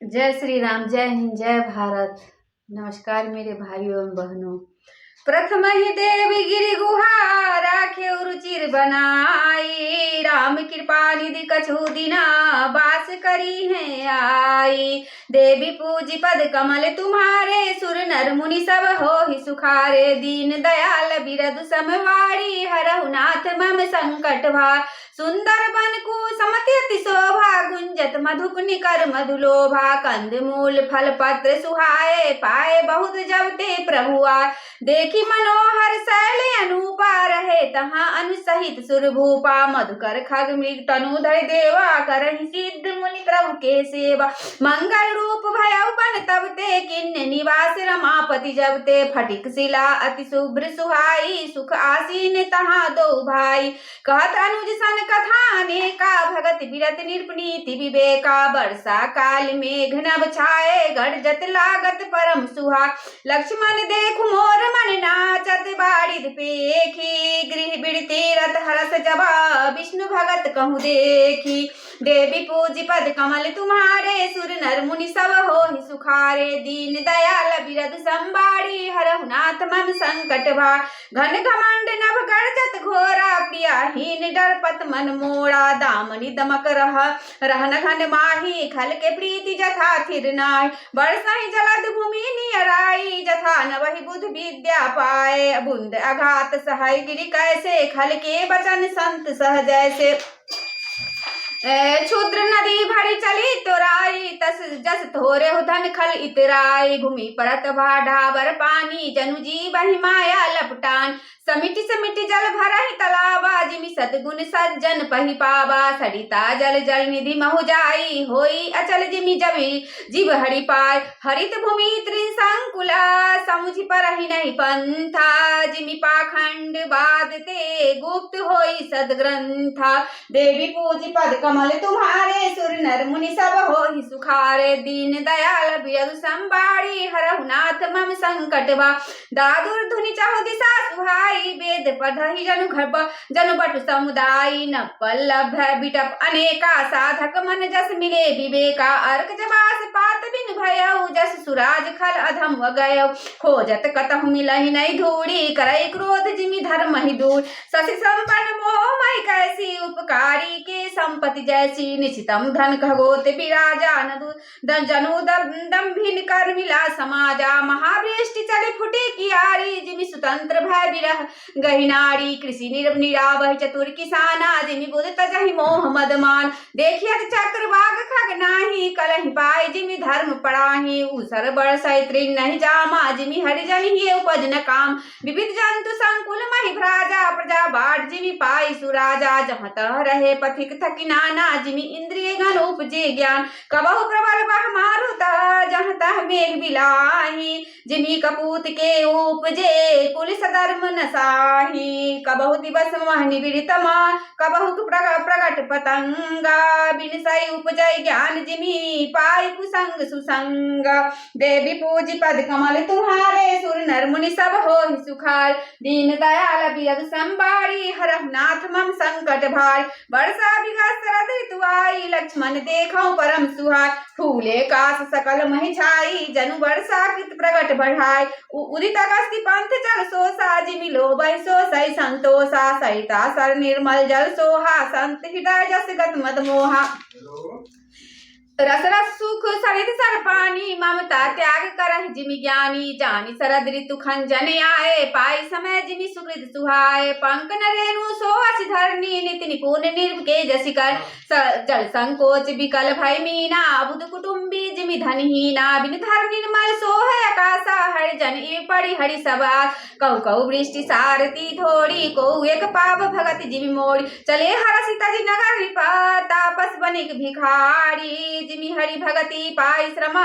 जय श्री राम, जय हिंद, जय भारत। नमस्कार मेरे भाइयों एवं बहनों। प्रथम ही देवी गिरि गुहा राखे रुचिर बनाई, राम कृपा निधि कछु दिना बास करी है आई। देवी पूजी पद कमल तुम्हारे, सुर नर मुनि सब हो ही सुखारे। दीन दयाल बिरदु समवाड़ी, हरहु नाथ मम संकट भार। सुंदर बन कुसुमति अति शोभा, गुंजत मधुप निकर मधुलोभा। कंद मूल फल पत्र सुहाए, पाए बहुत जब ते प्रभुआ। देखी मनोहर शैल अनूपा, रहे तहाँ अनुसहित सुरभूपा। मधुकर खग मृग तनुधर देवा, करहि सिद्ध मुनि प्रभु के सेवा। मंगल रूप भयउ बन तब ते, किन्ने निवास रमापति जब ते। फटिक शिला अति शुभ्र सुहाई, सुख आसीन तहाँ दो भाई। कहत अनुज सन कथा अनेका, भगत बिरत निरपनीति विवेका। वर्षा काल मेघ नभ छाए, गरजत लागत परम सुहा। लक्ष्मण देखु मोर मन नाचत, बारिद पेखी। गृह बिड़ती रथ हरस जबा, विष्णु भगत कहूँ देखी। देवी पूजी पद कमल तुम्हारे, सुर नर मुनि सब हो ही सुखारे। दीन दयाल बिरद संबाड़ी, हरहु नाथ मम संकट भार। घन घमंड नभ गर्जत घोरा, प्रियाहीन डरपत मन मोड़ा। दामनी दमक रहन घन माही, खल के प्रीति जथा थिर नाहि। बरसहि जलद भूमि नियराई, जथा नवहि बुध विद्या पाए। बुंद अघात सहाय गिरि कैसे, खल के बचन संत सह जैसे। क्षुद्र नदी भरी चली तोराई, तस जस थोरे धन खल इतराई। भूमि परत ढाबर पानी, जनु जी बहि माया लपटान। समिति समिति जल भरहि तलावा, जिमि सद्गुण सज्जन पहि पावा। सरिता जल जल निधि महु जाई, होई अचल जिमि जबि जीव हरि पाय। हरित भूमि त्रिसंकुला, समुझि परहि नहीं पंथा। जिमि पाखंड बादते, गुप्त होई सदग्रंथा। देवी पूजी पद कमल तुम्हारे, सुर नर मुनि सब हो ही सुखारे। दीन दयाल बिरदु संबाड़ी, हरहु नाथ मम संकट भार। दादुर धुनि चहु दिशा सुहाई, वेद पढ़हि जनु बटु समुदायी। न पल्लभ बिटप अनेका, साधक मन जस मिले विवेका। अर्क जबास पात बिन भयउ, जस सुराज खल अधम गयउ। खोजत कतहु मिलहि नहीं धूड़ी, करई क्रोध जिमि धर्म ही दूर। शशि संपन्न मोहमय कैसी, उपकारी के संपत्ति जैसी। निशितम धन खगोत विराजा, जनु दम्भिन कर मिला समाजा। महावृष्टि चले फुटे कियारी, जिमि सुतंत्र भय बिरह गहि नारी। कृषि निरावह चतुर किसाना, जिमि बुध तजहि मोह मदमान। देखियत चक्र बाग खग नाही, कलहि पाई जिमि धर्म पड़ाही। उसर बरसै तृण नहीं जामा, जिमि हरिजन ही उपज न काम। विविध जंतु संकुल महि भ्राजा, प्रजा बाढ़ जिमि पाई सुराजा। जहाँ तह रहे पथिक थकी नाना, जिमि इंद्रिय गण उपजे ज्ञान। कबहु प्रबल बह मारुत, जहाँ तह मेघ बिलाही। जिमि कपूत के उपजे, कुल सधर्म न साही। कबहु दिवस मह निबिड़ित मान, कबहु प्रगट पतंगा। बिनसै उपजै ज्ञान, जिमि पाई कुसंग सुसंग। देवी पूजी पद कमल तुम्हारे, सुर नर मुनि सब हो ही सुखार। दीन दयाल बिरदु संबाड़ी, हरहु नाथ मम संकट भार। वर्षा बिघा शरद ऋतु आई, लक्ष्मण देखौ परम सुहाय। फूले काश सकल महि छाई, जनु वर्षा कृत प्रगट बढ़ाई। उदित अगस्त्य पंथ जल सोसा, जिमि लोभहि सोसै संतोषा। सरिता सर निर्मल जल सोहा, संत हृदय जस गत मद मोहा। रस रस सुख सरित सर पानी, ममता त्याग करहि जिमि ज्ञानी। जानि शरद ऋतु खंजन आए, पाई समय जिमि सुकृत सुहाए। पंक न रेणु सोअसि धरनी, निति निपुण निर्के जसि कर। जल संकोच विकल भय मीना, बुध कुटुंबी जिमि धनहीना। बिन धर्म निर्मल सोहै आकाशा, हरिजन परि हरि सबास। कहु कहु वृष्टि सारथी थोड़ी, कहु एक पाव भगत जिमि मोड़ी। चले हरषि तजि नगर विपत, तापस बनिक भिखारी। जिमि हरि भगति पाई श्रमा,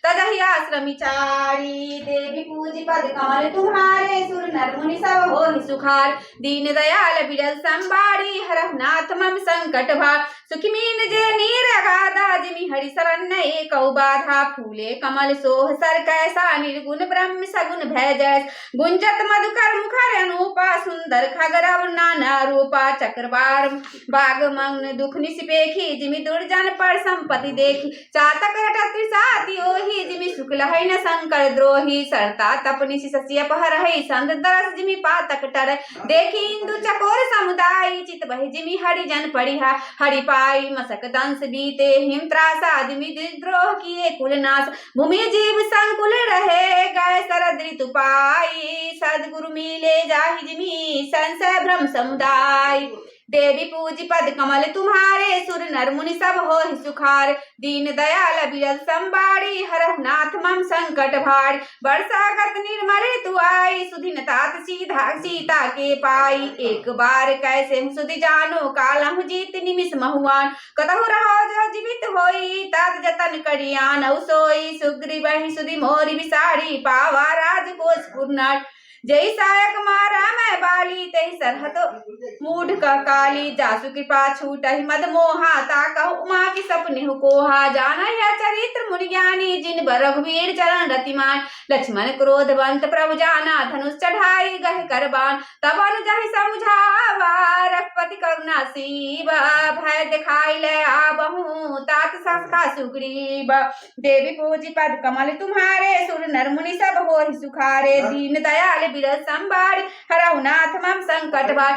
तजहि आश्रमी चारी। देवी पूजी पद कमल तुम्हारे, सुर नर मुनि सब होहि सुखार। दीन दयाल बिरल संबारी, हरहु नाथ मम संकट भार। सुखी मीन जे नीर अगाधा, जिमि हरि शरण एकौ बाधा। फूले कमल सोह सर कैसा, निर्गुण ब्रह्म सगुन भय जैस। गुंजत मधुकर मुखर अनूपा, सुंदर खगरव नाना रूपा। चक्रवार बाग मग्न दुख निसिपेखी, जिमि दुर्जन पर संपत्ति देखी। चातक रटत त्रिसाती ओहि, जिमि सुख लहै न शंकर द्रोही। सरता तप निशि शशि अपहरहि, संत दरस जिमि पातक टरै। देखी इंदु चकोर समुदाय, चित बहि जिमि हरिजन परिहा। हरि पाई मसक दंस बीते, हिम त्रासा जिमि द्रोह किए कुल नाश। भूमि जीव संकुल रहे, गए शरद ऋतु पाई। सद्गुरु मिले जाहि जिमि, संशय भ्रम समुदाय। देवी पूजी पद कमल तुम्हारे, सुर नर मुनि सब होहि सुखार। दीन दयाल बिरल संबारी, हरहु नाथ मम संकट भार। वर्षागत निर्मल ऋतु आई, सुधीन तात सीधा सीता के पाई। एक बार कैसे सुधि जानो, कालहु जीत निमिष महुआन। कतहु रहो जो जीवित होई, तात जतन करियान सोई। सुग्रीव सुधि मोरि विसारी, पावा राजकोष पूर्णार। जय सायक मारा मैं बाली, तहि सरहत मूढ़ का काली। जासु कृपा छूटहि मद मोहा, ताकहु उमा की सपने कोहा। जाना यह चरित्र मुनि ज्ञानी, जिन बर रघुवीर चरण रतिमान। लक्ष्मण क्रोधवंत प्रभु जाना, धनुष चढ़ाई गहे करबान। तब अनुजहि समुझावा, रघुपति करुणा सीवा। भय दिखाई ले आबहु, तात सखा सुग्रीव। देवी पूजी पद कमल तुम्हारे, सुर नर मुनि सब होहि सुखारे। दीन दयाल बिरल संबारी, हरहु नाथ मम संकट भार।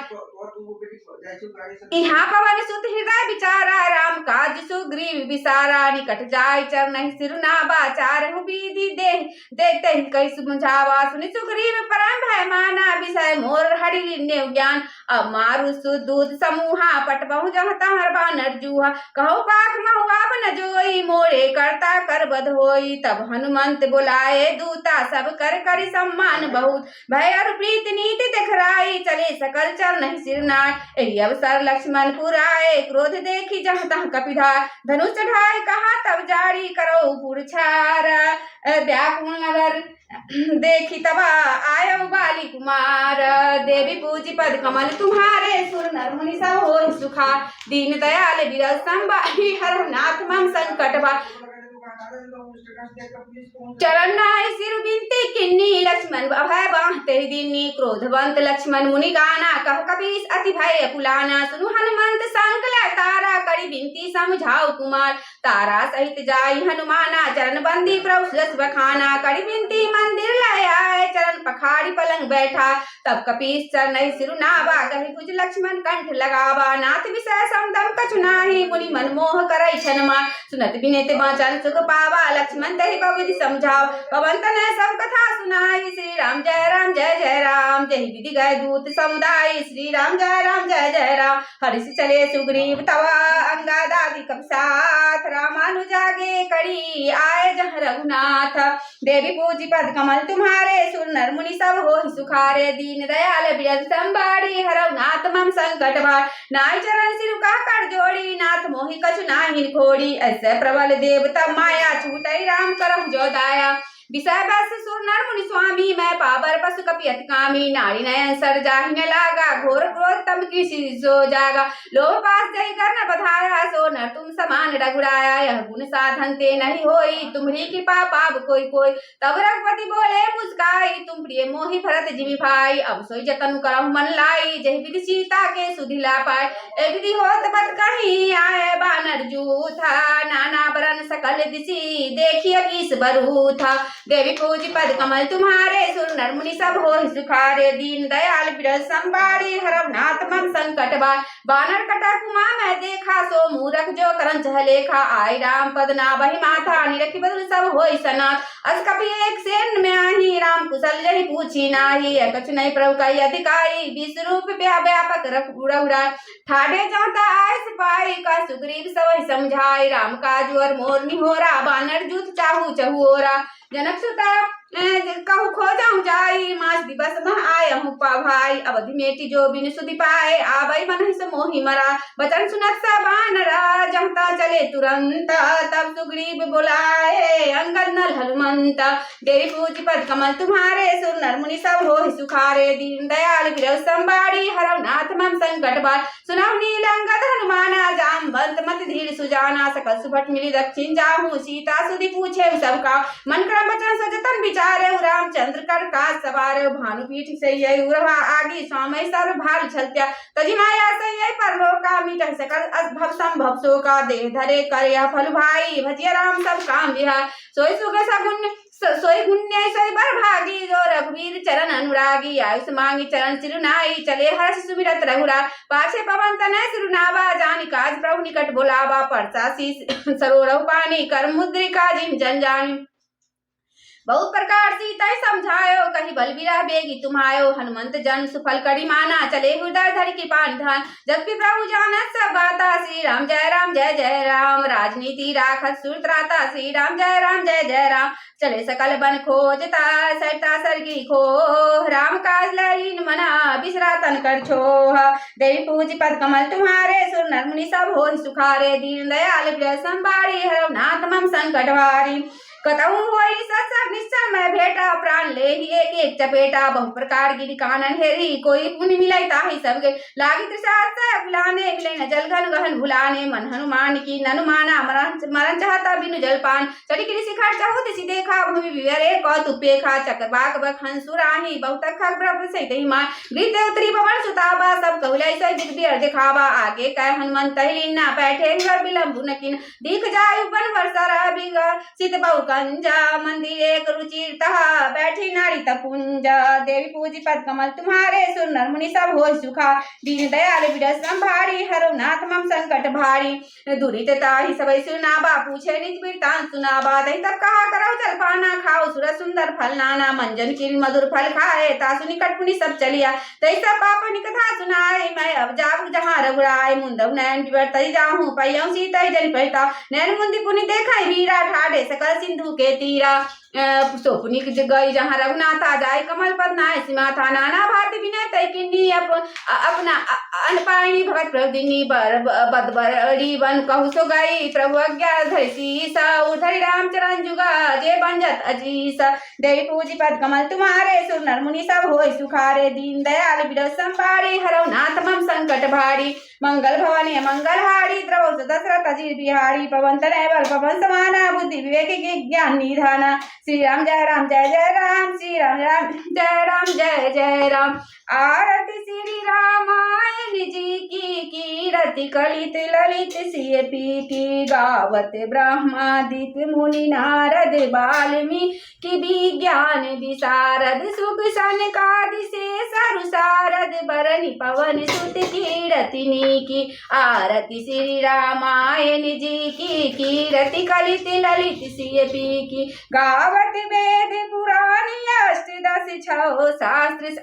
इहाँ पवन सुत हृदय विचारा, राम काज सुग्रीव विसारा। निकट जाय चरणहि सिरुनावा, चारहु विधि देते कहि समझावा। सुनि सुग्रीव परम भय माना, विषय मोर हरि लीन्यउ ज्ञान। अब मारु सुदूत समूहा, पटबहु जहाँ तहाँ बानर जूहा। कहु पाख महुआ न जोई, मोरे करता कर बध होई। तब हनुमंत बुलाए दूता, सब कर करि सम्मान बहुत। भय और प्रीति नीति दिखराई, चले सकल चरणहि सिरनाय। एहि अवसर लक्ष्मण पुराए, क्रोध देखी जहाँ तहाँ कपिधार। धनुष चढ़ाए कहा तब जारी, करो पुरछारा। व्याकुल नगर देखी तब आयो बाली कुमार। देवी पूजी पद कमल तुम्हारे, सुर नर मुनि सब होहि सुखार। दीन दयाल बिरल संबारी, हरहु नाथ मम संकट भार। चरण नाय सिर बिनती किन्नी, लक्ष्मण अभय बाँधते दीनी। क्रोधवंत लक्ष्मण मुनि गाना, कह कपीस अति भय पुलाना। सुनु हनुमंत संकल तारा, करि बिनती समझाओ कुमार। तारा सहित जाई हनुमाना, चरण बंदी प्रभु जस बखाना। करि बिनती मंदिर लय आए, चरण पखाड़ी पलंग बैठा। तब कपीस चरणहि सिरुनावा, गहि भुज लक्ष्मण कंठ लगावा। नाथ विषय समदम कछु नाही, मुनि मन मोह करई छनमा। सुनत बिनते बाँचन सुख पावा, लक्ष्मण तहि बहुविधि समझाओ। पवन तनय सब कथा सुनाई, श्री राम जय जय राम। जहि विधि गए दूत समुदाय, श्री राम जय जय राम। हर्षि चले सुग्रीव तवा, अंगदादि कपि साथ। रामानुजागे करी आए जहाँ रघुनाथ। देवी पूजी पद कमल तुम्हारे, सुर नर मुनि सब होहि सुखारे। दीन दयाल बिरल संबारी, हरहु नाथ मम संकट भार। नाई चरण सिरु कह कर जोड़ी, नाथ मोहि कछु नाहि खोड़ी। ऐसे प्रबल देव तब माया, छूटई राम करहु जो दाया। विषय बस सुर नर मुनि स्वामी, मैं पावर पशु कपि अति कामी। नारी नयन सर जाहि न लागा, घोर क्रोध तम कृषि सो जागा। लोभ पास जय कर न बधाया, सो नर तुम समान रघुराया। यह गुण साधन ते नहीं होई, तुम्हरी कृपा पाव कोई कोई। तब रघुपति बोले मुस्काई, तुम प्रिय मोहि भरत जिमि भाई। अब सोई जतन करहु मन लाई, जहि विधि सीता के सुधि ला पाए। ए विधि होत बत कहीं आए, बानर जूथा। नाना बरन सकल दिशि, देखिए किस बरू था। देवी पूजी पद कमल तुम्हारे, सुर नर मुनि सब होहि सुखारे। दीन दयाल बिरल संबारी, हरहु नाथ मम संकट भार। बानर कटा कुमा मैं देखा, सो मूरख जो करन चह लेखा। आई राम पद नाबहि माथा, निरखि बदल सब होई सनाथ। अस कपि एक सेन में आही, राम कुशल जहि पूछी नाही। कछु नहीं प्रभु कहि अधिकारी, विश्वरूप व्यापक रघुरा। ठाढ़े जाता आय सिपाही, का सुग्रीव सबहि समझाई। राम काज और मोर निहोरा, बानर जूथ चाहू चहुओरा। जनक सुता कहूँ खो जाऊं जाई मास दिवस मह आय हूँ भाई अवधि मेटी जो बिन सुधि पाए आबई मन से मोही मरा बचन सुनत सबान जहता चले तुरंत तब सुग्रीव बुलाए अंगद नल हनुमंत देवी पूज पद कमल तुम्हारे सुर नर मुनि सब हो सुखारे दीन दयाल विरव संबाड़ी हरव नाथ मम संकट बार सुनव नील अंगद हनुमाना जामवंत मत धीर सुजाना सकल सुभट मिली दक्षिण जाहू सीता सुधि पूछे सबका मन क्रम बचन सजतन विचारे रामचंद्र कर काज सवार भानुपीठ से यही उरहा आगी स्वामी सर्व भाल छलत्या तजी माया से यही परलोका मिट सकल भव संभव सो का देह धरे कर यह फल भाई भजिया राम सब काम विहार सोई सुख सगुन सोई गुण्य सोई बर भागी जो रघुवीर चरण अनुरागी आयुष मांगी चरण सिरुनाई चले हर्ष सुमिरत रघुरा पाछे पवन तनय सिरुनावा जानि काज प्रभु निकट बुलावा परसा सरोरव पानी कर मुद्रिका जिम जन जानी बहुत प्रकार सीता समझायो कहीं बलबीरा बेगी तुम्हायो हनुमंत जन सुफल करी माना चले हृदय धरि की पान धान जब भी प्रभु जानत सब बाता श्री राम जय जय राम राजनीति राखत सुर त्राता श्री राम जय राम चले सकल बन खोजता सरिता सरगी खो राम काज ललीन मना बिसरा तन कर छोह देवी पूज पद कमल तुम्हारे सुर नर मुनि सब हो सुखारे दीन दयाल संबाड़ी हरव नाथ मम संकट हारी कतहु होई सत्संग निश्चय में भेटा प्राण ले ही एक चपेटा बहु प्रकार गिरी कानन हेरी कोई पुण्य मिलाई ताही सबके लागी त्रिसात से बुलाने मिले न जलघन गहन भुलाने मन हनुमान की ननुमाना मरण चाहता बिनु जलपान चढ़ी गिरी शिखर चाहू दिसी देखा भूमि विवरे कौतुक पेखा चक्रवाक बख हंसुराही बहुत खग ब्रह्म सहित ही मान गृह उत्तरी पवन सुताबा सब कहुलाई से दिग्विजय दिखावा आगे कह हनुमंत लीना बैठे घर विलंब नकिन दिख जाय बन वर्षा बिगड़ सीत बहु कंजा मंदिर एक रुचिर तहा बैठी नारी तपुंजा देवी पूजी पद कमल तुम्हारे सुर नर मुनि सब हो सुखा दीन दयाल विरस संभारी हरो नाथ मम संकट भारी दुरित ताहि सबई सुनाबा पूछे निज वृतांत सुनाबा दही तब कहा करो जलपाना खाओ सुर सुंदर फल नाना मंजन की मधुर फल खाए तासु निकट पुनि सब चलिया तही सब पापनि कथा सुनाए मैं अब जाऊ जहाँ रघुराय मुंदव नयन विवर तरी जाहूँ पैयऊ सीता जन पैता नैन मुंदी पुनि देखा वीरा ठाडे सकल सिंधु के तीरा सोपुनी गई जहाँ रघुनाथ आ जाए कमल पद नाय सीमा था नाना भांति विनय तय किन्नी अपना अनपायनी भगत प्रदिनी बदबरी बन कहु सो गई प्रभु आज्ञा धरि सीसा उधरि राम चरण जुगा जे बंजत अजीसा देवी पूजी पद कमल तुम्हारे सुर नर मुनि सब होय सुखारे दीन दयाल विरस संभारी हरव नाथ मम संकट भारी मंगल भवानी मंगल हारी द्रव दशरथ अजीर बिहारी पवन तनय बल पवन समाना बुद्धि विवेक के ज्ञान निधाना श्री राम जय राम श्री राम जय राम आरती श्री रामायण जी की कीरति कलित ललित सिय पी की गावत ब्रह्मादिक मुनि नारद वाल्मीकि विज्ञान विशारद सुख सनकादि से सरु सारद बरनि पवन सुत कीरति की आरती श्री रामायण जी की कीरति कलित ललित सिय पी की गावत वेद पुराण अष्टदश छौ शास्त्र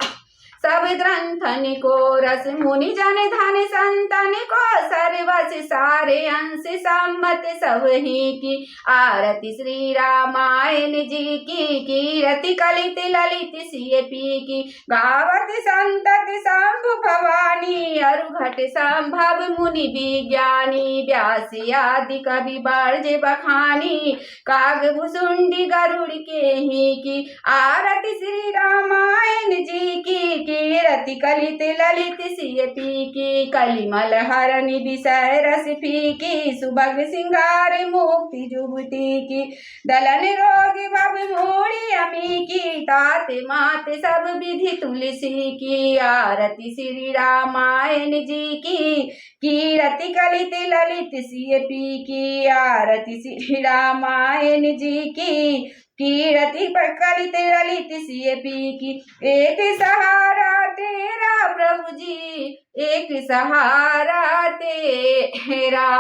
सब ग्रंथन को रस मुनि जन धन संतन को सर्वस सारे अंश सम्मत सब ही की आरती श्री रामायण जी की कीरति कलित ललित सिय पी की गावत संतत शंभु भवानी अरुघट संभव मुनि विज्ञानी व्यासी आदि कवि बर्ज बखानी काग भुसुंडी गरुड़ के ही की आरती श्री रामायण जी की कीरति कलित ललित सिय पी की कलिमल हरनि विषय रस फीकी सुभग सिंगार मुक्ति जुगति की दलन रोग भव मूढ़ि अमी की तात मात सब विधि तुलसी की आरती श्री रामायण जी की कीरति कलित ललित सिय पी की आरती श्री रामायण जी की कीरति कलित ललित सिय पी की एक सहारा तेरा प्रभु जी एक सहारा तेरा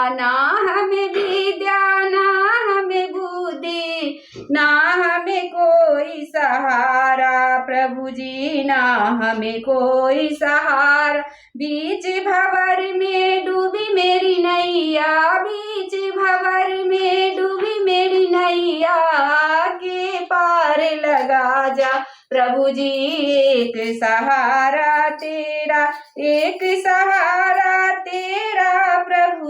ना हमें विद्या ना हमें बुद्धि ना हमें कोई सहारा प्रभु जी ना हमें कोई सहारा बीच भंवर में डूबी मेरी नैया बीच भंवर में डूबी मेरी नैया के पार जा प्रभु जी। एक सहारा तेरा प्रभु